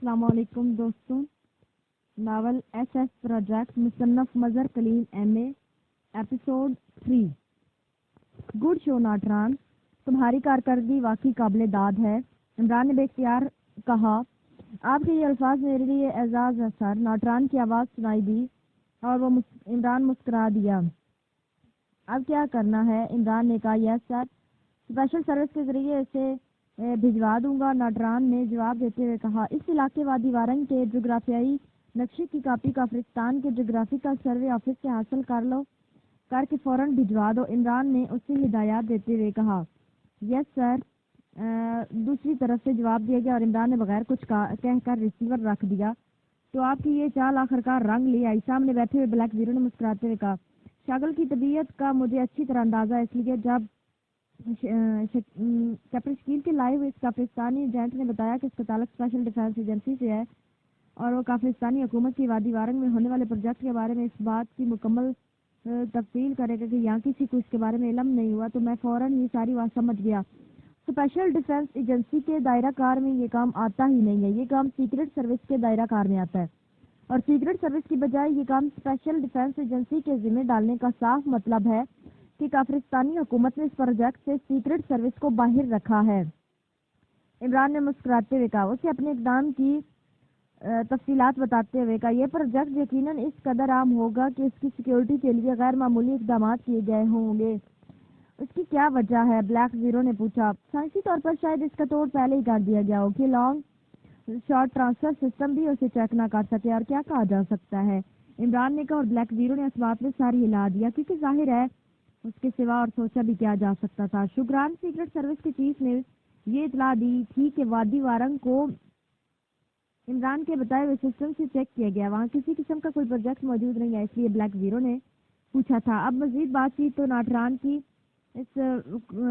السلام علیکم دوستوں. ناول ایس ایس پروجیکٹ مصنف مظہر کلیم ایم اے ایپیسوڈ 3. گڈ شو ناٹران, تمہاری کارکردگی واقعی قابل داد ہے. عمران نے بے اختیار کہا. آپ کے یہ الفاظ میرے لیے اعزاز ہے سر. ناٹران کی آواز سنائی دی اور وہ عمران مسکرا دیا. اب کیا کرنا ہے؟ عمران نے کہا. یس سر, اسپیشل سروس کے ذریعے اسے بھجوا دوں گا, ناٹران نے جواب دیتے ہوئے کہا. اس علاقے وادی وارنگ کے جغرافیائی نقشے کی کاپی کافرستان کے جغرافیکل سروے آفس سے حاصل کر کے فوراً بھجوا دو. عمران نے اسے ہدایات دیتے ہوئے کہا. یس سر, دوسری طرف سے جواب دیا گیا اور عمران نے بغیر کچھ کہہ کر ریسیور رکھ دیا. تو آپ کی یہ چال آخرکار رنگ لے آئی. سامنے بیٹھے ہوئے بلیک زیرو نے مسکراتے ہوئے کہا. شاگل کی طبیعت کا مجھے اچھی طرح اندازہ ہے, اس لیے جب کیپٹن شکیل کے لائے ہوئے اس کافرستانی ایجنٹ نے بتایا کہ اس کا تعلق اسپیشل ڈیفینس ایجنسی سے ہے اور وہ کافرستانی حکومت کی وادی وارنگ میں ہونے والے پروجیکٹ کے بارے میں اس بات کی مکمل تفصیل کرے گا کہ یہاں کسی کو اس کے بارے میں علم نہیں ہوا, تو میں فوراً یہ ساری بات سمجھ گیا. اسپیشل ڈیفینس ایجنسی کے دائرہ کار میں یہ کام آتا ہی نہیں ہے. یہ کام سیکرٹ سروس کے دائرہ کار میں آتا ہے اور سیکرٹ سروس کی بجائے یہ کام اسپیشل ڈیفینس ایجنسی کے ذمہ ڈالنے کا صاف مطلب ہے کہ کافرستانی حکومت نے اس پروجیکٹ سے سیکرٹ سروس کو باہر رکھا ہے. عمران نے مسکراتے ہوئے کہا. اسے اپنے اقدام کی تفصیلات بتاتے ہوئے کہا. یہ پروجیکٹ یقیناً اس قدر عام ہوگا کہ اس کی سیکیورٹی کے لیے غیر معمولی اقدامات کیے گئے ہوں گے. اس کی کیا وجہ ہے؟ بلیک زیرو نے پوچھا. سائنسی طور پر شاید اس کا توڑ پہلے ہی کر دیا گیا ہو کہ لانگ شارٹ ٹرانسفر سسٹم بھی اسے چیک نہ کر سکے. اور کیا کہا جا سکتا ہے؟ عمران نے کہا. اور بلیک زیرو نے اس بات میں ساری ہلا دیا کیونکہ ظاہر ہے اس کے سوا اور سوچا بھی کیا جا سکتا تھا. شکران سیکرٹ سروس کے چیف نے یہ اطلاع دی تھی کہ وادی وارنگ کو عمران کے بتائے ہوئے سسٹم سے چیک کیا گیا, وہاں کسی قسم کا کوئی پروجیکٹ موجود نہیں ہے. اس لیے بلیک زیرو نے پوچھا تھا. اب مزید بات چیت تو ناٹران کی اس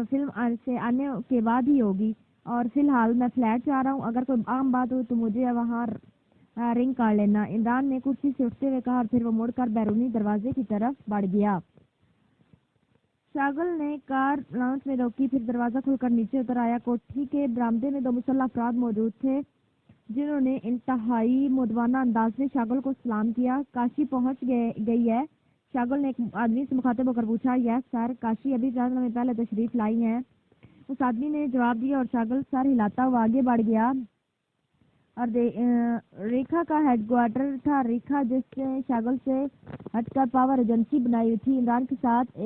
فلم سے آنے کے بعد ہی ہوگی اور فی الحال میں فلیٹ جا رہا ہوں. اگر کوئی عام بات ہو تو مجھے وہاں رنگ کر لینا. عمران نے کرسی سے اٹھتے ہوئے کہا اور پھر وہ مڑ کر بیرونی دروازے کی طرف بڑھ گیا. شاگل نے کار لانچ میں روکی, پھر دروازہ کھول کر نیچے اتر آیا. کوٹھی کے برآمدے میں 2 مسلح افراد موجود تھے جنہوں نے انتہائی مدوانہ انداز میں شاگل کو سلام کیا. کاشی پہنچ گئی ہے؟ شاگل نے ایک آدمی سے مخاطب ہو کر پوچھا. یس سر, کاشی ابھی چند لمحے پہلے تشریف لائی ہیں. اس آدمی نے جواب دیا اور شاگل سر ہلاتا ہوا آگے بڑھ گیا اور ریکھا کا ہیڈ کوارٹر تھا. ریکھا جس نے شاگل سے ہٹ کر پاور ایجنسی بنائی ہوئی تھی. عمران کے ساتھ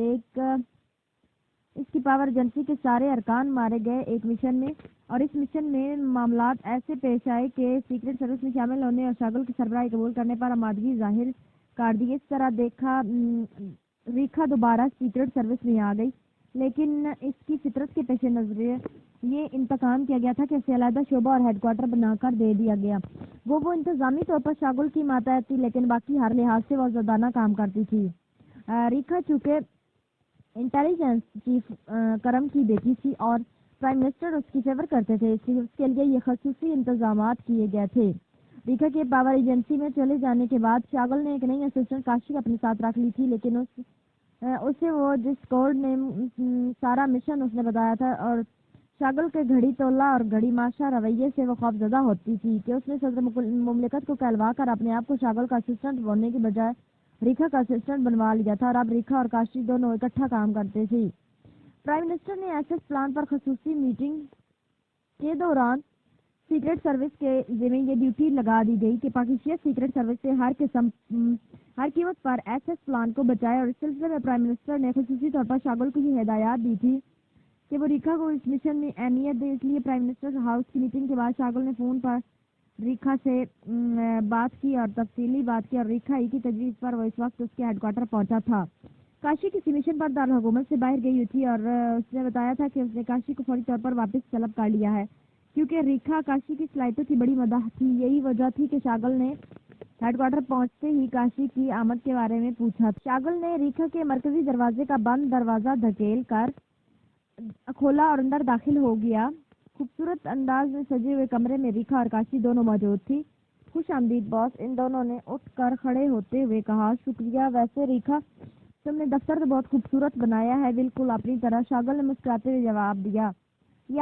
اس کی پاور ایجنسی کے سارے ارکان مارے گئے ایک مشن میں, اور اس مشن میں معاملات ایسے پیش آئے کہ سیکرٹ سروس میں شامل ہونے اور شاگل کی سربراہی قبول کرنے پر آمادگی ظاہر کر دی. اس طرح ریکھا دوبارہ سیکرٹ سروس میں آ گئی, لیکن اس کی فطرت کے پیش نظر یہ انتقام کیا گیا تھا کہ اسے علیحدہ شعبہ اور ہیڈ کوارٹر بنا کر دے دیا گیا. وہ انتظامی طور پر شاگل کی ماتحت تھی, لیکن باقی ہر لحاظ سے وہ زدانہ کام کرتی تھی. ریکھا چونکہ انٹیلیجنس چیف کرم کی بیٹی تھی اور پرائم منسٹر اس کی فیور کرتے تھے, اس لیے اس کے لیے یہ خصوصی انتظامات کیے گئے تھے. ریکھا کے پاور ایجنسی میں چلے جانے کے بعد شاگل نے ایک نئی اسسٹنٹ کاشی اپنے ساتھ رکھ لی تھی, لیکن اسے وہ جس کوڈ نے سارا مشن اس نے بتایا تھا اور شاگل کے گھڑی تولا اور گھڑی ماشا رویے سے وہ خوفزدہ ہوتی تھی کہ اس نے صدر مملکت کو کہلوا کر اپنے آپ کو شاگل کا اسسٹنٹ بننے کی بجائے ریکھا کا اسسٹنٹ بنوا لیا تھا, اور اب ریکھا اور کاشی دونوں اکٹھا کام کرتے تھے. پرائم منسٹر نے ایس ایس پلان پر خصوصی میٹنگ کے دوران سیکرٹ سروس کے ذمہ یہ ڈیوٹی لگا دی گئی کہ پاکستان سیکرٹ سروس سے ہر قیمت پر ایس ایس پلان کو بچائے, اور اس سلسلے میں پرائم منسٹر نے خصوصی طور پر شاگل کو یہ ہدایات دی تھی کہ وہ ریکھا کو اس مشن میں اہمیت دے. اس لیے پرائم منسٹر ہاؤس کی میٹنگ کے بعد شاگل نے فون پر ریکھا سے بات کی اور تفصیلی بات کی, اور ریکھا ہی کی تجویز پر وہ اس وقت اس کے ہیڈ کوارٹر پہنچا تھا. کاشی کسی مشن پر دارالحکومت سے باہر گئی ہوئی تھی اور اس نے بتایا تھا کہ اس نے کاشی کو فوری طور پر واپس طلب کر لیا ہے کیونکہ ریکھا کاشی کی صلاحیتوں کی بڑی مداح تھی. یہی وجہ تھی کہ شاگل نے ہیڈ کوارٹر پہنچتے ہی کاشی کی آمد کے بارے میں پوچھا. شاگل نے ریکھا کے مرکزی دروازے کا بند دروازہ دھکیل کر کھولا اور اندر داخل ہو گیا. خوبصورت انداز میں سجے ہوئے کمرے میں ریکھا اور کاشی دونوں موجود تھی. خوش آمدید باس, ان دونوں نے اٹھ کر کھڑے ہوتے ہوئے کہا. شکریہ. ویسے ریکھا تم نے دفتر تو بہت خوبصورت بنایا ہے. بالکل اپنی طرح, شاگل نے مسکراتے ہوئے جواب دیا. یہ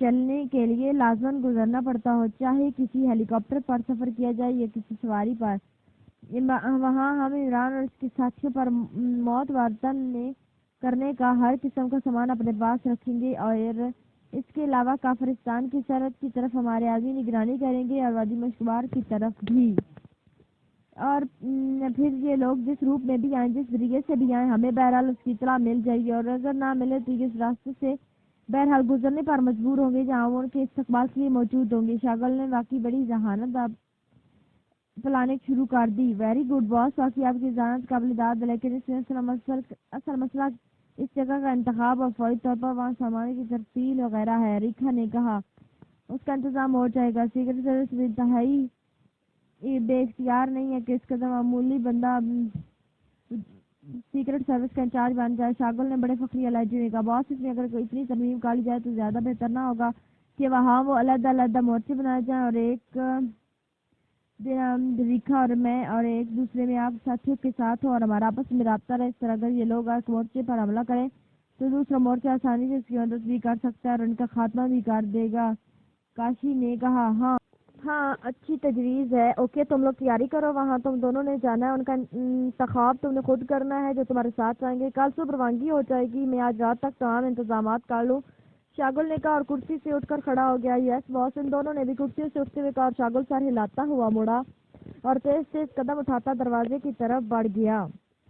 چلنے کے لیے لازماً گزرنا پڑتا ہو، چاہے کسی ہیلی کاپٹر پر سفر کیا جائے یا کسی سواری پر۔ وہاں ہم عمران اور اس کے ساتھیوں پر موت وارتن کرنے کا ہر قسم کا سامان اپنے پاس رکھیں گے، اور اس کے علاوہ کافرستان کی سرحد کی طرف ہمارے آدمی نگرانی کریں گے اور وادی مشکبار کی طرف بھی۔ اور پھر یہ لوگ جس روپ میں بھی آئیں، جس ذریعے سے بھی آئیں، ہمیں بہرحال اس کی اطلاع مل جائے گی، اور اگر نہ ملے تو اس راستے سے بہرحال گزرنے پر مجبور ہوں گے جہاں وہ ان کے استقبال کے لیے موجود ہوں گے۔ شاگل نے واقعی بڑی ذہانت پلاننگ شروع کر دی۔ ویری گڈ باس، واقعی آپ کی ذہانت قابل داد ہے، لیکن اس میں اصل مسئلہ اس جگہ کا انتخاب اور فوری طور پر وہاں سامان کی ترسیل وغیرہ ہے۔ ریکھا نے کہا اس کا انتظام ہو جائے گا۔ سیکرٹ سروس میں انتہائی بے اختیار نہیں ہے کہ اس قدر معمولی بندہ سیکرٹ سروس کا انچارج بن جائے۔ شاگل نے بڑے فخری لہجے میں کہا باس، اس میں اگر کوئی اتنی ترمیم کالی جائے تو زیادہ بہتر نہ ہوگا کہ وہاں وہ علیحدہ مورچے بنائے جائیں اور ایک ریکھا اور میں اور ایک دوسرے میں آپ ساتھیوں کے ساتھ ہو اور ہمارا آپس میں رابطہ رہے۔ اس طرح اگر یہ لوگ ایک مورچے پر حملہ کریں تو دوسرا مورچہ آسانی سے اس کی مدد بھی کر سکتا ہے اور ان کا خاتمہ بھی کر دے گا۔ کاشی نے کہا ہاں اچھی تجویز ہے۔ اوکے، تم لوگ تیاری کرو، وہاں تم دونوں نے جانا ہے، ان کا انتخاب تم نے خود کرنا ہے، جو تمہارے ساتھ آئیں گے کل صبح روانگی ہو جائے گی، میں آج رات تک تمام انتظامات کر لوں۔ شاگل نے کہا اور کرسی سے اٹھ کر کھڑا ہو گیا۔ یس باس، ان دونوں نے بھی کرسیوں سے اٹھتے ہوئے کہا اور شاگل سر ہلاتا ہوا مڑا اور تیز تیز قدم اٹھاتا دروازے کی طرف بڑھ گیا۔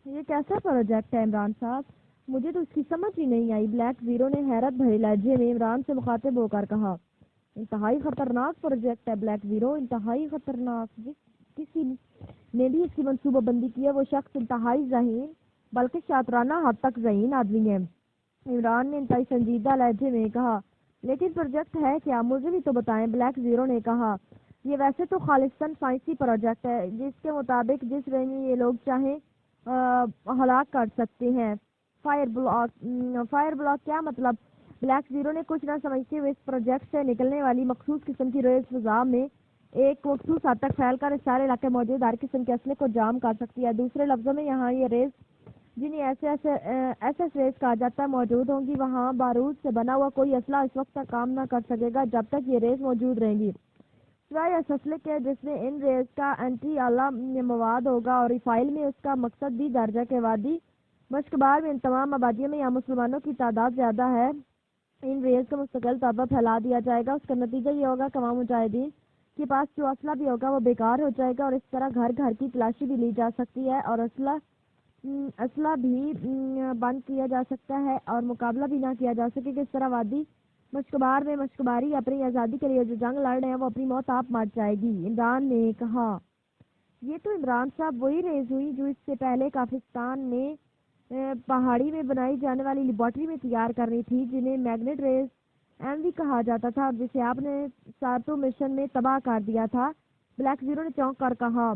یہ کیسا پروجیکٹ ہے عمران صاحب؟ مجھے تو اس کی سمجھ ہی نہیں آئی، بلیک زیرو نے حیرت بھرے لہجے میں عمران سے مخاطب ہو کر کہا۔ انتہائی خطرناک پروجیکٹ ہے بلیک زیرو، انتہائی خطرناک۔ کسی نے بھی اس کی منصوبہ بندی کی ہے، وہ شخص انتہائی ذہین بلکہ شاطرانہ حد تک ذہین آدمی ہے۔ عمران نے انتہائی سنجیدہ لہجے میں کہا لیکن پروجیکٹ ہے کیا؟ مجھے بھی تو بتائیں، بلیک زیرو نے کہا۔ یہ ویسے تو خالصاً سائنسی پروجیکٹ ہے جس کے مطابق جس رینج میں یہ لوگ چاہیں ہلاک کر سکتے ہیں۔ فائر بلاک کیا مطلب؟ بلیک زیرو نے کچھ نہ سمجھتے ہوئے اس پروجیکٹ سے نکلنے والی مخصوص قسم کی ریز فضا میں ایک مخصوص حد تک پھیل کر اس سارے علاقے موجود ہر قسم کے اسلحے کو جام کر سکتی ہے۔ دوسرے لفظوں میں یہاں یہ ریز جنہیں ایسے ریز کہا جاتا ہے موجود ہوں گی، وہاں بارود سے بنا ہوا کوئی اسلحہ اس وقت تک کام نہ کر سکے گا جب تک یہ ریز موجود رہیں گی، سوائے اس اسلحے کے جس میں ان ریز کا اینٹی اعلیٰ مواد ہوگا۔ اور فائل میں اس کا مقصد بھی درج ہے کہ وادی مشکبار میں ان تمام آبادیوں میں یہاں مسلمانوں کی تعداد زیادہ ہے، ان ریز کو مستقل طور پر پھیلا دیا جائے گا۔ اس کا نتیجہ یہ ہوگا کہ عوام مجاہدین کے پاس جو اسلحہ بھی ہوگا وہ بیکار ہو جائے گا، اور اس طرح گھر گھر کی تلاشی بھی لی جا سکتی ہے اور اسلحہ بھی بند کیا جا سکتا ہے اور مقابلہ بھی نہ کیا جا سکے کہ اس طرح وادی مشکبار میں مشکباری اپنی آزادی کے لیے جو جنگ لڑ رہے ہیں وہ اپنی موت آپ مر جائے گی۔ عمران نے کہا یہ تو عمران صاحب وہی ریز ہوئی جو اس سے پہلے پاکستان نے پہاڑی میں بنائی جانے والی لیبارٹری میں تیار کرنی تھی، جنہیں میگنیٹ ریز ایم بھی کہا جاتا تھا اور جسے آپ نے سارٹو مشن میں تباہ کر دیا تھا۔ بلیک زیرو نے چونک کر کہا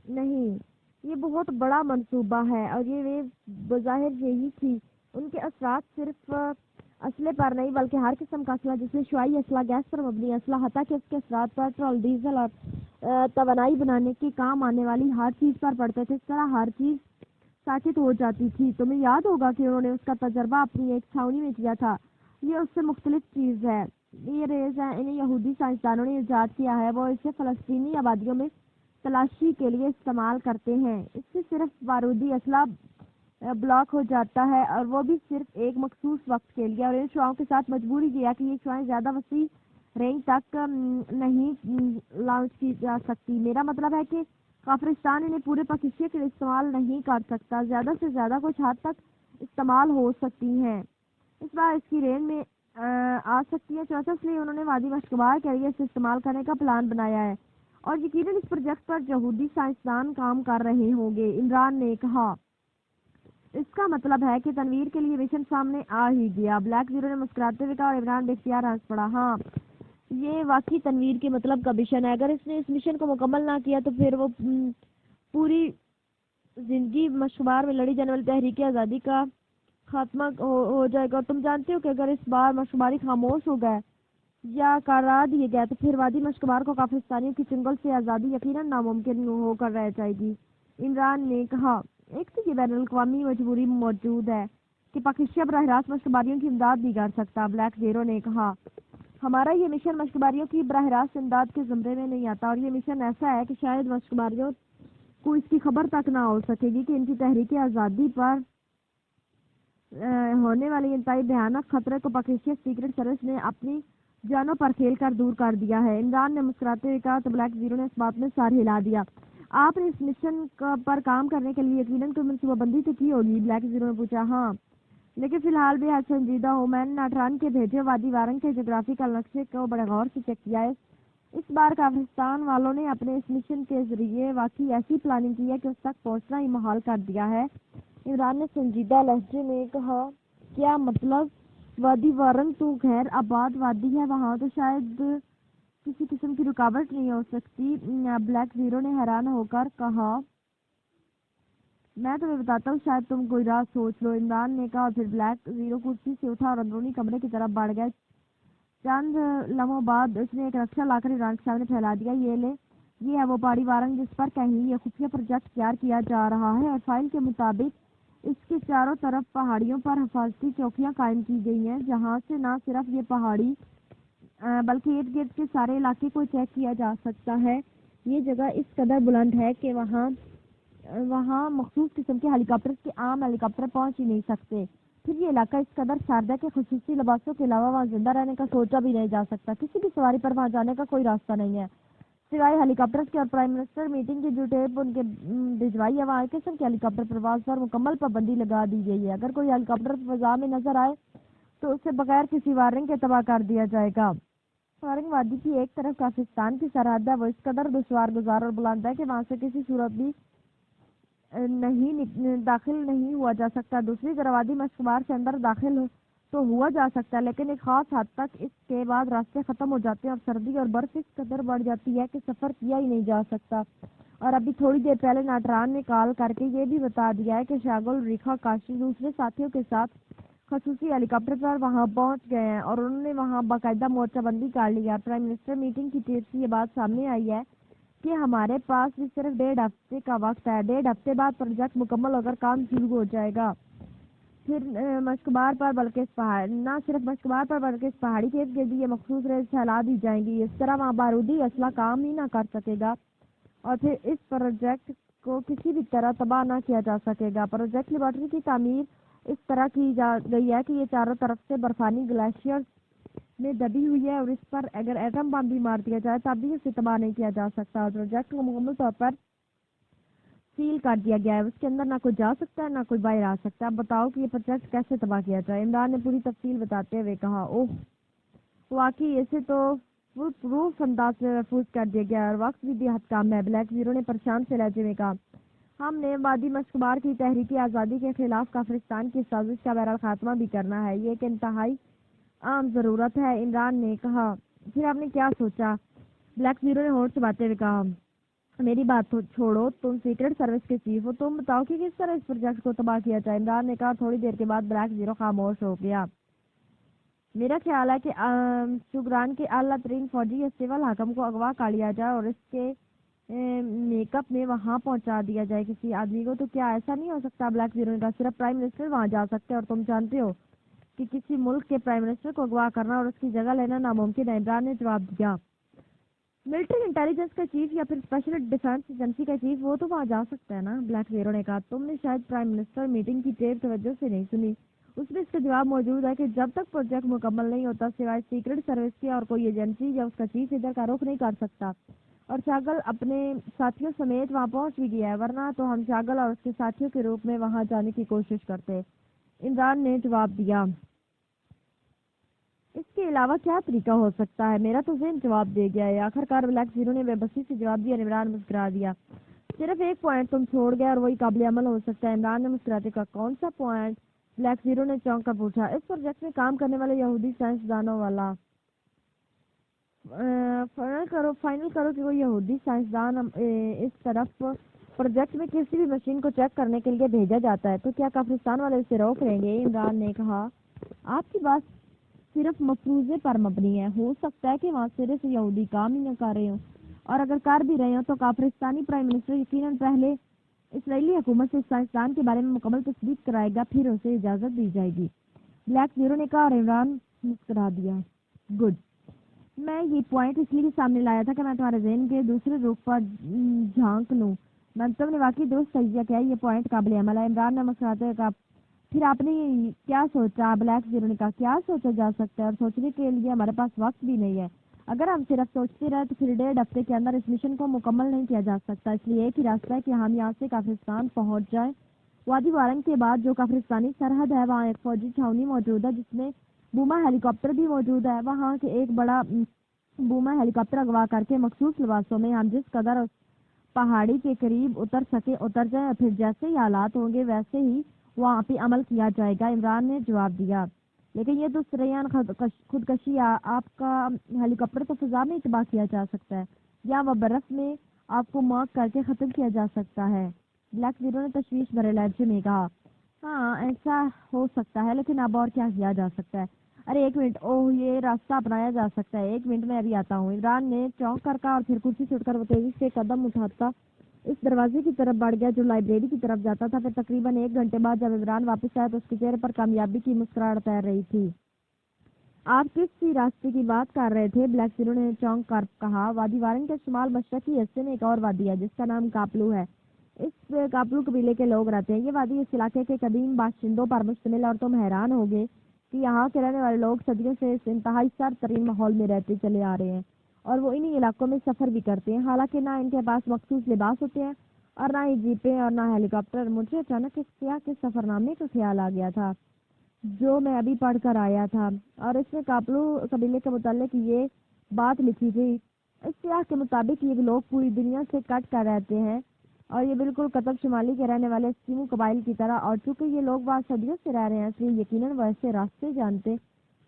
نہیں، یہ بہت بڑا منصوبہ ہے اور یہ ریز بظاہر یہی تھی۔ ان کے اثرات صرف اسلحے پر نہیں بلکہ ہر قسم کا اسلحہ جس میں شعاعی اسلحہ، گیس پر مبنی اسلحہ، حتیٰ کہ اس کے اثرات پیٹرول، ڈیزل اور توانائی بنانے کے کام آنے والی ہر چیز پر پڑتے تھے۔ اس طرح ہر چیز ساکت ہو جاتی تھی۔ تمہیں یاد ہوگا کہ انہوں نے اس کا تجربہ اپنی ایک چھاؤنی میں کیا تھا۔ یہ اس سے مختلف چیز ہے۔ یہ ریز ہے انہیں یہودی سائنسدانوں نے ایجاد کیا ہے، وہ اسے فلسطینی آبادیوں میں تلاشی کے لیے استعمال کرتے ہیں۔ اس سے صرف بارودی اسلحہ بلاک ہو جاتا ہے اور وہ بھی صرف ایک مخصوص وقت کے لیے، اور ان شعاؤں کے ساتھ مجبوری یہ ہے کہ یہ شعائیں زیادہ وسیع رینج تک نہیں لانچ کی جا سکتی۔ میرا مطلب ہے کہ کافرستان انہیں پورے پاکستان کے لیے استعمال نہیں کر سکتا، زیادہ سے زیادہ کچھ حد تک استعمال ہو سکتی ہیں، اس بار اس کی رینج میں آ سکتی ہے۔ چوتھا اس لیے انہوں نے وادی مشکبار کے لیے اسے استعمال کرنے کا پلان بنایا ہے اور یقیناً اس پروجیکٹ پر یہودی سائنسدان کام کر رہے ہوں گے۔ عمران نے کہا اس کا مطلب ہے کہ تنویر کے لیے مشن سامنے آ ہی گیا۔ بلیک زیرو نے مسکراتے ہوئے کہا اور عمران بے اختیار ہنس پڑا۔ ہاں، یہ واقعی تنویر کے مطلب کا مشن ہے۔ اگر اس نے اس مشن کو مکمل نہ کیا تو پھر وہ پوری زندگی مشکبار میں لڑی جانے والی تحریک آزادی کا خاتمہ ہو جائے گا۔ اور تم جانتے ہو کہ اگر اس بار مشکباری خاموش ہو گئے یا کرا دیے گئے تو پھر وادی مشکبار کو کافرستانیوں کی چنگل سے آزادی یقیناً ناممکن ہو کر رہ جائے گی۔ عمران نے کہا ایک تو یہ بین الاقوامی مجبوری موجود ہے کہ پاکستان براہ راست مشکباریوں کی امداد نہیں کر سکتا۔ بلیک زیرو نے کہا، ہمارا یہ مشن مشکباریوں کی براہ راست امداد کے زمرے میں نہیں آتا، اور یہ مشن ایسا ہے کہ شاید مشکباریوں کو اس کی خبر تک نہ ہو سکے گی کہ ان کی تحریک آزادی پر ہونے والی انتہائی بھیانک خطرے کو پاکستان سیکرٹ سروس نے اپنی جانوں پر کھیل کر دور کر دیا ہے۔ عمران نے مسکراتے ہوئے کہا تو بلیک زیرو نے اس بات میں سر ہلا دیا۔ آپ نے اس مشن پر کام کرنے کے لیے یقیناً کوئی منصوبہ بندی تو کی ہوگی؟ بلیک زیرو نے پوچھا۔ ہاں، لیکن فی الحال بھی حد سنجیدہ ہوں۔ میں نے ناٹران کے بھیجے وادی وارنگ کے جغرافیکل نقشے کو بڑے غور سے چیک کیا ہے۔ اس بار کافرستان والوں نے اپنے اس مشن کے ذریعے واقعی ایسی پلاننگ کی ہے کہ اس تک پہنچنا ہی محال کر دیا ہے۔ عمران نے سنجیدہ لہجے میں کہا، کیا مطلب؟ وادی وارنگ تو غیر آباد وادی ہے، وہاں تو شاید کسی قسم کی رکاوٹ نہیں ہو سکتی۔ بلیک زیرو نے حیران ہو کر کہا، میں تمہیں بتاتا ہوں، شاید تم کوئی راز سوچ لو۔ عمران نے کہا اور پھر بلیک زیرو کرسی سے اٹھا اور اندرونی کمرے کی طرف بڑھ گئے۔ چند لمحوں بعد اس نے ایک نقشہ لا کر عمران کے سامنے پھیلا دیا۔ یہ ہے وہ پہاڑی وارنگ جس پر کہیں یہ خفیہ پروجیکٹ تیار کیا جا رہا ہے، اور فائل کے مطابق اس کے چاروں طرف پہاڑیوں پر حفاظتی چوکیاں قائم کی گئی ہیں، جہاں سے نہ صرف یہ پہاڑی بلکہ ارد گرد کے سارے علاقے کو چیک کیا جا سکتا ہے۔ یہ جگہ اس قدر بلند ہے کہ وہاں مخصوص قسم کے ہیلی کاپٹر کے عام ہیلی کاپٹر پہنچ ہی نہیں سکتے۔ پھر یہ علاقہ اس قدر سرد ہے کہ خصوصی لباسوں کے علاوہ وہاں زندہ رہنے کا سوچا بھی نہیں جا سکتا۔ کسی بھی سواری پر وہاں جانے کا کوئی راستہ نہیں ہے سوائے ہیلی کاپٹر کے، اور پرائم منسٹر میٹنگ کی جو ٹیپ ان کے بھجوائی ہے، وہاں ایک قسم کے ہیلی کاپٹر پرواز پر مکمل پابندی لگا دی گئی ہے۔ اگر کوئی ہیلی کاپٹر فضا میں نظر آئے تو اسے بغیر کسی وارننگ کے تباہ کر دیا جائے گا۔ وارنگ وادی کی ایک طرف پاکستان کی سرحد ہے، وہ اس قدر دشوار گزار اور بلند ہے کہ وہاں سے کسی صورت بھی داخل نہیں ہوا جا سکتا۔ دوسری طرف وادی مشکبار سے اندر داخل تو ہوا جا سکتا ہے، لیکن ایک خاص حد تک اس کے بعد راستے ختم ہو جاتے ہیں اور سردی اور برف اس قدر بڑھ جاتی ہے کہ سفر کیا ہی نہیں جا سکتا۔ اور ابھی تھوڑی دیر پہلے ناٹران نے کال کر کے یہ بھی بتا دیا ہے کہ شاگل، ریکھا، کاشی دوسرے ساتھیوں کے ساتھ خصوصی ہیلی کاپٹر پر وہاں پہنچ گئے ہیں، اور انہوں نے وہاں باقاعدہ مورچہ بندی کر لی ہے۔ پرائم منسٹر میٹنگ کی ٹیپ سے یہ بات سامنے آئی ہے کہ ہمارے پاس بھی صرف 1.5 ہفتے کا وقت ہے۔ 1.5 ہفتے بعد پروجیکٹ مکمل ہو کر کام شروع ہو جائے گا۔ پھر مشکبار پر بلکہ نہ صرف مشکبار پر بلکہ اس پہاڑی کے ارد گرد یہ مخصوص ریز پھیلا دی جائیں گی۔ اس طرح وہاں بارودی اسلحہ کام ہی نہ کر سکے گا، اور پھر اس پروجیکٹ کو کسی بھی طرح تباہ نہ کیا جا سکے گا۔ پروجیکٹ لیبارٹری کی تعمیر اس طرح کی جا گئی ہے کہ یہ چاروں طرف سے برفانی گلیشیئر میں دبی ہوئی ہے، اور اس پر اگر ایٹم بم بھی مار دیا جائے تب بھی اسے تباہ نہیں کیا جا سکتا۔ اور پروجیکٹ کو مکمل طور پر سیل کر دیا گیا ہے، اس کے اندر نہ کوئی جا سکتا ہے نہ کوئی باہر آ سکتا ہے۔ اب بتاؤ کہ یہ پروجیکٹ کیسے تباہ کیا جائے؟ عمران نے پوری تفصیل بتاتے ہوئے کہا، اوہ واقعی اسے تو فل پروف انداز میں محفوظ کر دیا گیا ہے، اور وقت بھی بے حد کم ہے۔ بلیک زیرو نے پریشان سے لہجے میں کہا، ہم نے وادی مشکبار کی تحریکی آزادی کے خلاف کافرستان کی سازش کا بہرحال خاتمہ بھی کرنا ہے، یہ ایک انتہائی عام ضرورت ہے۔ عمران نے کہا، پھر آپ نے کیا سوچا؟ بلیک زیرو نے ہوش چباتے ہوئے کہا، میری بات چھوڑو، تم سیکرٹ سروس کے چیف ہو، تم بتاؤ کہ کس طرح اس پروجیکٹ کو تباہ کیا جائے۔ عمران نے کہا۔ تھوڑی دیر کے بعد بلیک زیرو خاموش ہو گیا۔ میرا خیال ہے کہ شگران کے اعلیٰ ترین فوجی یا سول حاکم کو اغوا کر لیا جائے اور اس کے میک اپ میں وہاں پہنچا دیا جائے کسی آدمی کو۔ تو کیا ایسا نہیں ہو سکتا؟ بلیک زیرو نے کہا، صرف پرائم منسٹر وہاں جا سکتے ہیں، اور تم جانتے ہو کہ کسی ملک کے پرائم منسٹر کو اغوا کرنا اور اس کی جگہ لینا ناممکن ہے۔ عمران نے جواب دیا، ملٹری انٹیلیجنس کا چیف یا پھر اسپیشل ڈیفنس ایجنسی کا چیف، وہ تو وہاں جا سکتا ہے نا؟ بلیک زیرو نے کہا، تم نے شاید پرائم منسٹر میٹنگ کی ٹیپ توجہ سے نہیں سنی، اس میں اس کا جواب موجود ہے کہ جب تک پروجیکٹ مکمل نہیں ہوتا سوائے سیکرٹ سروس کے اور کوئی ایجنسی یا اس کا چیف ادھر کا رخ نہیں کر سکتا۔ اور شاگل اپنے ساتھیوں سمیت وہاں پہنچ بھی گیا ہے، ورنہ تو ہم شاگل اور اس کے ساتھیوں کے روپ میں وہاں جانے کی کوشش کرتے۔ عمران نے جواب دیا، اس کے علاوہ کیا طریقہ ہو سکتا ہے؟ میرا تو ذہن جواب دے گیا ہے۔ آخر کار بلیک زیرو نے بے بسی سے جواب دیا اور عمران مسکرا دیا۔ صرف ایک پوائنٹ تم چھوڑ گئے اور وہی قابل عمل ہو سکتا ہے۔ عمران نے مسکراتے کہا، کون سا پوائنٹ؟ بلیک زیرو نے چونک کر پوچھا، اس پروجیکٹ میں کام کرنے والے یہودی سائنسدانوں والا فائنل کرو کہ وہ یہودی سائنسدان اس طرف پروجیکٹ میں کسی بھی مشین کو چیک کرنے کے لیے بھیجا جاتا ہے، تو کیا کافرستان والے اسے روک لیں گے؟ عمران نے کہا، آپ کی بات صرف مفروضے پر مبنی ہے، ہو سکتا ہے کہ وہاں صرف یہودی کام ہی نہ کر رہے ہوں، اور اگر کر بھی رہے ہوں تو کافرستانی پرائم منسٹر یقیناً پہلے اسرائیلی حکومت سے سائنسدان کے بارے میں مکمل تصدیق کرائے گا، پھر اسے اجازت دی جائے گی۔ بلیک زیرو نے کہا اور عمران مسکرا دیا۔ گڈ، میں یہ پوائنٹ اس لیے سامنے لایا تھا کہ میں تمہارے ذہن کے دوسرے رخ پر جھانک لوں۔ تم نے واقعی درست تجزیہ کیا، یہ پوائنٹ قابل عمل ہے۔ عمران نے مسکراتے ہوئے کہا، پھر آپ نے کیا سوچا؟ بلیک زیرو نے کہا، کیا سوچا جا سکتا ہے، اور سوچنے کے لیے ہمارے پاس وقت بھی نہیں ہے۔ اگر ہم صرف سوچتے رہے تو پھر 1.5 ہفتے کے اندر اس مشن کو مکمل نہیں کیا جا سکتا۔ اس لیے ایک ہی راستہ ہے کہ ہم یہاں سے کافرستان پہنچ جائیں۔ وادی وارنگ کے بعد جو کافرستانی سرحد ہے وہاں ایک فوجی چھاونی موجود ہے جس میں بوما ہیلی کاپٹر بھی موجود ہے۔ وہاں کے ایک بڑا بوما ہیلی کاپٹر اغوا کر کے مخصوص لباسوں میں ہم جس قدر پہاڑی کے قریب اتر سکے اتر جائیں، اور پھر جیسے ہی حالات ہوں گے ویسے ہی وہاں پہ عمل کیا جائے گا۔ عمران نے جواب دیا، لیکن یہ تو سریان خودکشی، آپ کا ہیلی کاپٹر تو فضا میں تباہ کیا جا سکتا ہے یا وہ برف میں آپ کو مارک کر کے ختم کیا جا سکتا ہے۔ بلیک زیرو نے تشویش بھرے لہجے میں کہا، ہاں ایسا ہو سکتا ہے، لیکن اب اور کیا کیا جا سکتا ہے؟ ارے ایک منٹ، اوہ یہ راستہ اپنایا جا سکتا ہے، ایک منٹ میں ابھی آتا ہوں۔ عمران نے چونک کر کہا اور پھر کرسی سے اٹھ کر وہ تیزی سے قدم اٹھاتا اس دروازے کی طرف بڑھ گیا جو لائبریری کی طرف جاتا تھا۔ پھر تقریباً 1 گھنٹے بعد جب عمران واپس آیا تو اس کے چہرے پر کامیابی کی مسکراہٹ تیر رہی تھی۔ آپ کس راستے کی بات کر رہے تھے؟ بلیک زیرو نے چونک کر کہا، وادی وارن کے شمال مشرقی حصے میں ایک اور وادی ہے جس کا نام کاپلو ہے۔ اس کاپلو قبیلے کے لوگ رہتے ہیں۔ یہ وادی اس علاقے کے قدیم باشندوں پر مشتمل ہے، اور تم حیران ہوگے کہ یہاں کے رہنے والے لوگ صدیوں سے اس انتہائی سرد ترین ماحول میں رہتے چلے آ رہے ہیں، اور وہ انہی علاقوں میں سفر بھی کرتے ہیں، حالانکہ نہ ان کے پاس مخصوص لباس ہوتے ہیں اور نہ ہی جیپیں اور نہ ہیلی کاپٹر۔ مجھے اچانک اس سیاح کے سفر نامے کا خیال آ گیا تھا جو میں ابھی پڑھ کر آیا تھا، اور اس میں کاپلو قبیلے کے متعلق یہ بات لکھی تھی۔ اس سیاح کے مطابق یہ لوگ پوری دنیا سے کٹ کر رہتے ہیں، اور یہ بالکل قطب شمالی کے رہنے والے اسکیمو قبائل کی طرح، اور چونکہ یہ لوگ وہاں صدیوں سے رہ رہے ہیں اس لیے یقیناً وہ ایسے راستے جانتے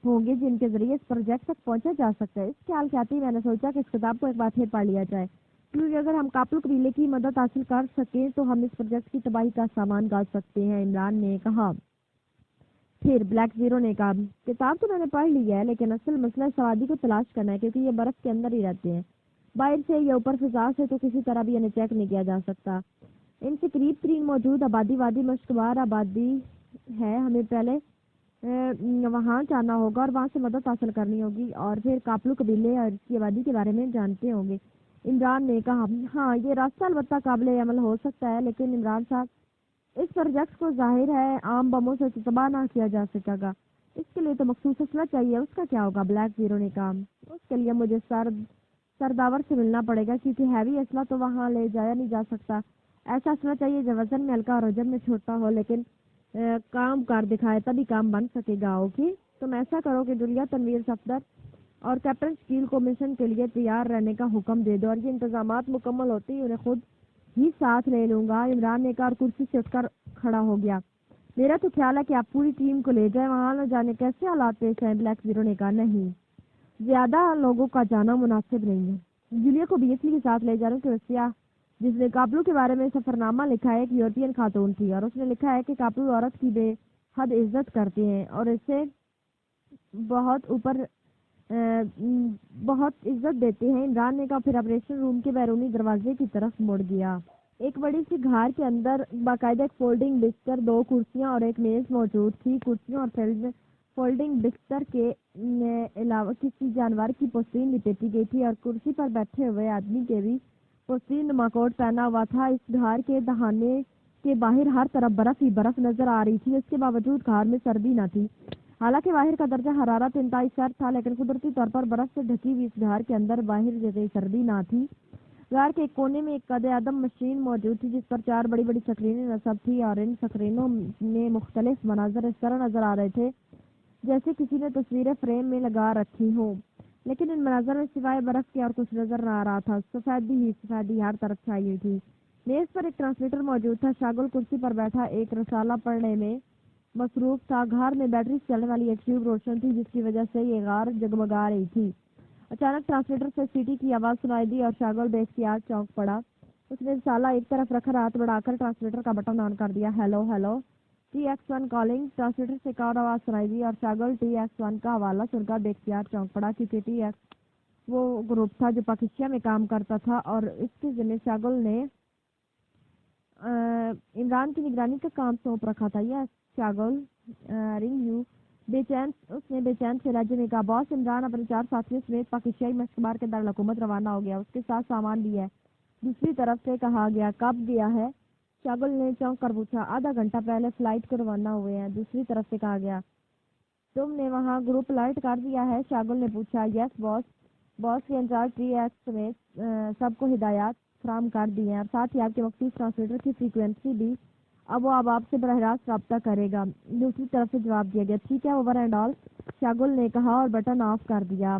ہوں گے جن کے ذریعے اس پروجیکٹ تک پہنچا جا سکتا ہے۔ اس خیال کے آتے ہی میں نے سوچا کہ اس کتاب کو ایک بار پھر پڑھ لیا جائے، کیونکہ اگر ہم کاپلو قبیلے کی مدد حاصل کر سکیں تو ہم اس پروجیکٹ کی تباہی کا سامان گاڑ سکتے ہیں۔ عمران نے کہا۔ پھر بلیک زیرو نے کہا، کتاب تو میں نے پڑھ لی ہے، لیکن اصل مسئلہ سوادی کو تلاش کرنا ہے، کیونکہ یہ برف کے اندر ہی رہتے ہیں، باہر سے یا اوپر فضا سے تو کسی طرح بھی انہیں چیک نہیں کیا جا سکتا۔ ان سے قریب ترین موجود آبادی وادی مشکبار آبادی ہے، ہمیں پہلے وہاں جانا ہوگا اور وہاں سے مدد حاصل کرنی ہوگی، اور پھر کاپلو قبیلے اور اس کی آبادی کے بارے میں جانتے ہوں گے۔ عمران نے کہا، ہاں یہ راستہ البتہ قابل عمل ہو سکتا ہے، لیکن عمران صاحب اس پروجیکٹ کو ظاہر ہے عام بموں سے تباہ نہ کیا جا سکے گا، اس کے لیے تو مخصوص اسلحہ چاہیے۔ اس کا کیا ہوگا؟ بلیک زیرو نے کہا، اس کے لیے مجھے سرداور سے ملنا پڑے گا، کیونکہ ہیوی اسلحہ تو وہاں لے جایا نہیں جا سکتا۔ ایسا اسلحہ چاہیے جو وزن میں ہلکا اور حجم میں چھوٹا ہو، لیکن کام کر دکھائے، تبھی کام بن سکے گا۔ اوکے، تم ایسا کرو کہ جولیا تنویر صفدر اور کیپٹن شکیل کو مشن کے لیے تیار رہنے کا حکم دے دو، اور یہ انتظامات مکمل ہوتے ہی انہیں خود ہی ساتھ لے لوں گا۔ عمران نے کہا اور کرسی سے اٹھ کر کھڑا ہو گیا۔ میرا تو خیال ہے کہ آپ پوری ٹیم کو لے جائیں، وہاں نہ جانے کیسے حالات پیش ہیں۔ بلیک زیرو نے کہا، نہیں، زیادہ لوگوں کا جانا مناسب نہیں ہے۔ جولیا کو بھی اس لیے ساتھ لے جا رہا ہوں کہ سیاح جس نے کاپلو کے بارے میں سفرنامہ لکھا ہے ایک یورپین خاتون تھی، اور اس نے لکھا ہے کہ کاپلو عورت کی بے حد عزت کرتے ہیں اور اسے بہت عزت دیتے ہیں۔ عمران نے کہا، پھر آپریشن روم کے بیرونی دروازے کی طرف مڑ گیا۔ ایک بڑی سی گھار کے اندر باقاعدہ ایک فولڈنگ بستر، 2 کرسیاں اور ایک میز موجود تھی۔ کرسیوں اور فولڈنگ بستر کے علاوہ کسی جانور کی پوستین لپیٹی گئی تھی، اور کرسی پر بیٹھے ہوئے آدمی کے بھی پوستین نما کوٹ پہنا ہوا تھا۔ اس گھار کے دہانے کے باہر ہر طرف برف ہی برف نظر آ رہی تھی۔ اس کے باوجود گھار میں سردی نہ تھی، حالانکہ باہر کا درجہ حرارت انتہائی سرد تھا، لیکن قدرتی طور پر برف سے ڈھکی ہوئی اس گھار کے اندر باہر جگہ سردی نہ تھی۔ غار کے ایک کونے میں ایک قد اعظم مشین موجود تھی جس پر 4 بڑی بڑی سکرینیں نصب تھی، اور ان سکرینوں میں مختلف مناظر اس طرح نظر آ رہے تھے جیسے کسی نے تصویریں فریم میں لگا رکھی ہوں، لیکن ان مناظر میں سوائے برف کے اور کچھ نظر نہ آ رہا تھا۔ سفیدی ہر طرف چھائی ہوئی تھی۔ میز پر ایک ٹرانسلیٹر موجود تھا۔ شاگل کرسی پر بیٹھا ایک رسالہ پڑھنے میں مصروف تھا۔ گھار میں بیٹری سے چلنے والی ایک ٹیوب روشن تھی جس کی وجہ سے یہ غار جگمگا رہی تھی۔ اچانک ٹرانسلیٹر سے سیٹی کی آواز سنائی دی اور شاگل بے اختیار چونک پڑا۔ اس نے رسالہ ایک طرف رکھ ہاتھ بڑھا کر ٹرانسلیٹر کا بٹن آن کر دیا۔ Hello hello, TX1 calling. Translator سے ایک اور آواز سنائی دی اور شاگل TX1 کا حوالہ سن کر بے اختیار چونک پڑا، کیونکہ TX وہ گروپ تھا جو پاکستان میں کام کرتا تھا، اور اس کے ذمہ شاگل نے عمران کی نگرانی کا کام سونپ رکھا تھا. یس شاگل رنگ یو اس نے بے چین سے لہجے میں کہا. باس عمران اپنے 4 ساتھیوں سمیت پاکستانی مشکبار کے دارالحکومت روانہ ہو گیا. اس کے ساتھ سامان بھی ہے. دوسری طرف سے کہا گیا. کب گیا ہے؟ شاگل نے چونک کر پوچھا. آدھا گھنٹہ پہلے فلائٹ کو روانہ ہوئے ہیں. دوسری طرف سے کہا گیا. تم نے وہاں گروپ لائٹ کر دیا ہے؟ شاگل نے پوچھا. یس باس. باس کے انچارج ٹی ایس سمیت سب کو ہدایات فراہم کر دی ہیں اور ساتھ ہی آپ کے مخصوص ٹرانسلیٹر کی فریکوینسی بھی وہ اب آپ سے براہ راست رابطہ کرے گا. دوسری طرف سے جواب دیا گیا. ٹھیک ہے اوور اینڈ آل شاگل نے کہا اور بٹن آف کر دیا.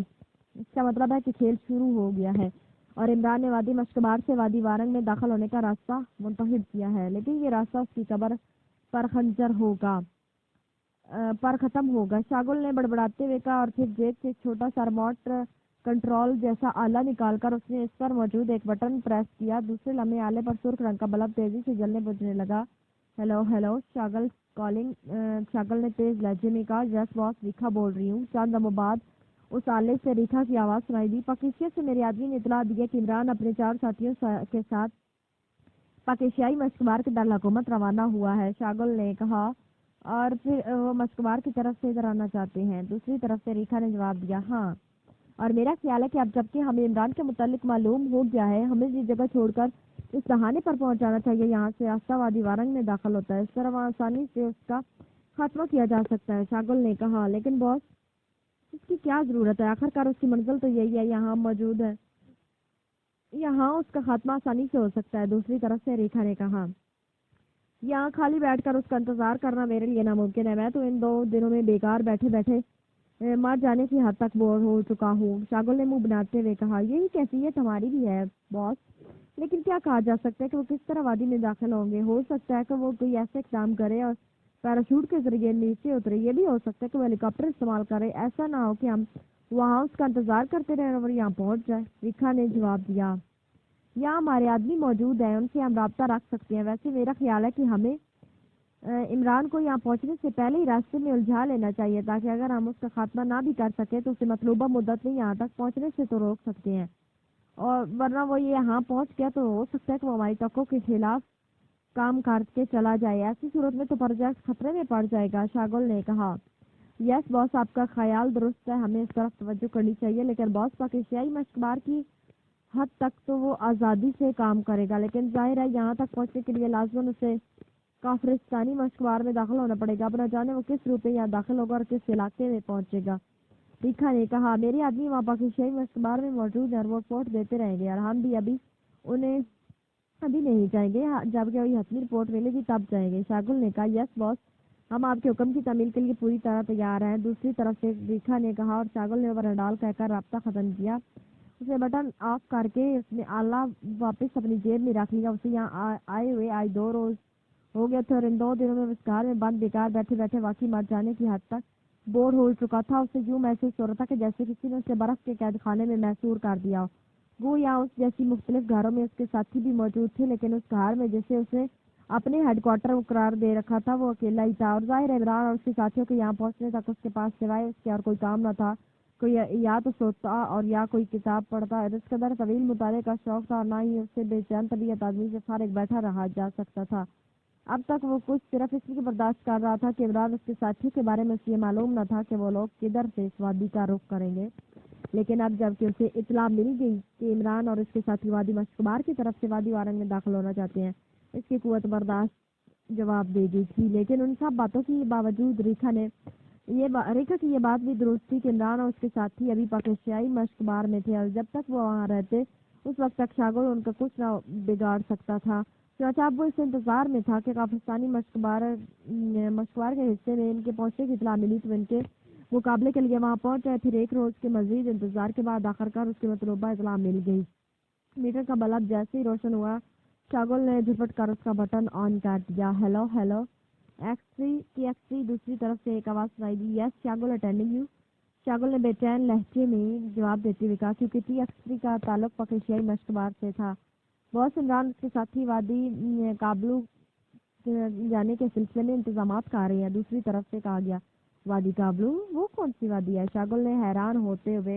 اس کا مطلب ہے کہ کھیل شروع ہو گیا ہے اور عمران نے وادی مشکبار سے وادی وارنگ میں داخل ہونے کا راستہ منتخب کیا ہے. لیکن یہ راستہ اس کی قبر پر خنجر ہوگا پر ختم ہوگا. شاگل نے بڑبڑاتے ہوئے کہا اور پھر جیب سے ایک چھوٹا سا ریموٹ کنٹرول جیسا آلہ نکال کر اس نے اس پر موجود ایک بٹن پریس کیا. دوسرے لمحے آلے پر سرخ رنگ کا بلب تیزی سے جلنے بجھنے لگا. Hello hello Shagal calling. Shagal نے تیز لہجے میں کہا. یس باس ریکھا بول رہی ہوں. چند لمحوں بعد اس آلے سے ریکھا کی آواز سنائی دی. پاکستان سے میرے آدمی نے اطلاع دی کہ عمران اپنے 4 ساتھیوں کے ساتھ پاکستانی مشکبار کے دارالحکومت روانہ ہوا ہے. شاگل نے کہا اور پھر وہ مشکبار کی طرف سے ادھر آنا چاہتے ہیں. دوسری طرف سے ریکھا نے جواب دیا. ہاں اور میرا خیال ہے کہ اب جبکہ ہمیں عمران کے متعلق معلوم ہو گیا ہے ہمیں یہ جگہ چھوڑ کر اس بہانے پر پہنچ جانا چاہیے. یہاں سے راستہ وادی وارنگ میں داخل ہوتا ہے. اس طرح وہاں آسانی سے اس کا خاتمہ کیا جا سکتا ہے. شاگل نے کہا. لیکن باس اس کی کیا ضرورت ہے؟ آخر کار اس کی منزل تو یہی ہے. یہاں موجود ہے. یہاں اس کا خاتمہ آسانی سے ہو سکتا ہے. دوسری طرف سے ریکھا نے کہا. یہاں خالی بیٹھ کر اس کا انتظار کرنا میرے لیے ناممکن ہے. میں تو ان 2 دنوں میں بیکار بیٹھے بیٹھے مر جانے کی حد تک بور ہو چکا ہوں. شاگل نے منہ بناتے ہوئے کہا. یہی کیفیت ہماری بھی ہے باس. لیکن کیا کہا جا سکتا ہے کہ وہ کس طرح وادی میں داخل ہوں گے؟ ہو سکتا ہے کہ وہ کوئی ایسے اقدام کرے اور پیراشوٹ کے ذریعے نیچے اترے. یہ بھی ہو سکتا ہے کہ وہ ہیلی کاپٹر استعمال کرے. ایسا نہ ہو کہ ہم وہاں اس کا انتظار کرتے رہیں اور یہاں پہنچ جائے. ریکھا نے جواب دیا. یہاں ہمارے آدمی موجود ہیں. ان سے ہم رابطہ رکھ سکتے ہیں. ویسے میرا خیال ہے کہ ہمیں عمران کو یہاں پہنچنے سے پہلے ہی راستے میں الجھا لینا چاہیے تاکہ اگر ہم اس کا خاتمہ نہ بھی کر سکے تو اسے مطلوبہ مدت میں یہاں تک پہنچنے سے تو روک سکتے ہیں. اور ورنہ وہ یہاں پہنچ گیا تو ہو سکتا ہے کہ وہ ہماری توقع کے خلاف کام کر کے چلا جائے. ایسی صورت میں تو پروجیکٹ خطرے میں پڑ جائے گا. شاگل نے کہا. یس باس آپ کا خیال درست ہے. ہمیں اس طرف توجہ کرنی چاہیے. لیکن باس پاکستانی مشکبار کی حد تک تو وہ آزادی سے کام کرے گا. لیکن ظاہر ہے یہاں تک پہنچنے کے لیے لازماً اسے کافرستانی مشکبار میں داخل ہونا پڑے گا. اب نہ جانے وہ کس روپ میں یہاں داخل ہوگا اور کس علاقے میں پہنچے گا. ریکھا نے کہا. میرے آدمی وہاں پاکستانی مشکبار میں موجود ہیں اور وہ رپورٹ دیتے رہیں گے اور ہم بھی انہیں ابھی نہیں جائیں گے. جب کہ وہی حتمی رپورٹ ملے گی تب جائیں گے. شاگل نے کہا. یس باس ہم آپ کے حکم کی تعمیل کے لیے پوری طرح تیار ہیں. دوسری طرف سے ریکھا نے کہا اور شاگل نے اوور اینڈ آل کہہ کر رابطہ ختم کیا. اس نے بٹن آف کر کے اس نے آلہ واپس اپنی جیب میں رکھ لیا. اسے یہاں آئے ہوئے 2 روز ہو گیا تھا اور ان 2 دنوں میں اس گھر میں بند بیکار بیٹھے بیٹھے واقعی مر جانے کی حد تک بور ہو چکا تھا. اسے یوں محسوس ہو رہا تھا کہ جیسے کسی نے اسے برف کے قید خانے میں محصور کر دیا. گویا اس جیسی مختلف گھروں میں اس کے ساتھی بھی موجود تھے لیکن اس گھر میں جسے اس نے اپنے ہیڈ کوارٹر قرار دے رکھا تھا وہ اکیلا ہی تھا. اور ظاہر عمران اور اس کے ساتھیوں کے یہاں پہنچنے تک اس کے پاس سوائے اس کے اور کوئی کام نہ تھا. کوئی یا تو سوتا اور یا کوئی کتاب پڑھتا. اس قدر طویل مطالعے کا شوق تھا اور نہ ہی اس سے بے چین طبیعت آدمی سے فارغ بیٹھا رہا جا سکتا تھا. اب تک وہ کچھ صرف اس لیے برداشت کر رہا تھا کہ عمران اس کے ساتھیوں کے بارے میں اسے معلوم نہ تھا کہ وہ لوگ کدھر سے اس وادی کا رخ کریں گے. لیکن اب جب کہ اسے اطلاع مل گئی کہ عمران اور اس کے ساتھی وادی مشکبار کی طرف سے وادی وارنگ میں داخل ہونا چاہتے ہیں اس کی قوت برداشت جواب دے گئی تھی. لیکن ان سب باتوں کے باوجود ریکھا کی یہ بات بھی درست تھی کہ عمران اور اس کے ساتھی ابھی پاکستانی مشکبار میں تھے اور جب تک وہ وہاں رہتے اس وقت تک شاگل ان کا کچھ نہ بگاڑ سکتا تھا. چنانچہ اب وہ اس انتظار میں تھا کہ پاکستانی مشکبار کے حصے میں ان کے پہنچنے کی اطلاع ملی تو ان کے مقابلے کے لیے وہاں پہنچ گئے. پھر 1 روز کے مزید انتظار کے بعد آخرکار اس کی مطلوبہ اطلاع مل گئی. میٹر کا بلب جیسے ہی روشن ہوا شاگل نے جھپٹ کر اس کا بٹن آن کر دیا. ہیلو ہیلو ایکس3 دوسری طرف سے ایک آواز سنائی دی. یس شاگل اٹینڈنگ یو. شاگل نے بے چین لہجے میں جواب دیتے ہوئے کہا کیونکہ ایکس3 کا تعلق پاکستانی مشکبار سے تھا. بہت عمران اس کے ساتھی وادی کابلو جانے کے سلسلے میں انتظامات کر رہے ہیں. دوسری طرف سے کہا گیا. وادی کابلو وہ کون سی وادی ہے؟ شاگل نے حیران ہوتے ہوئے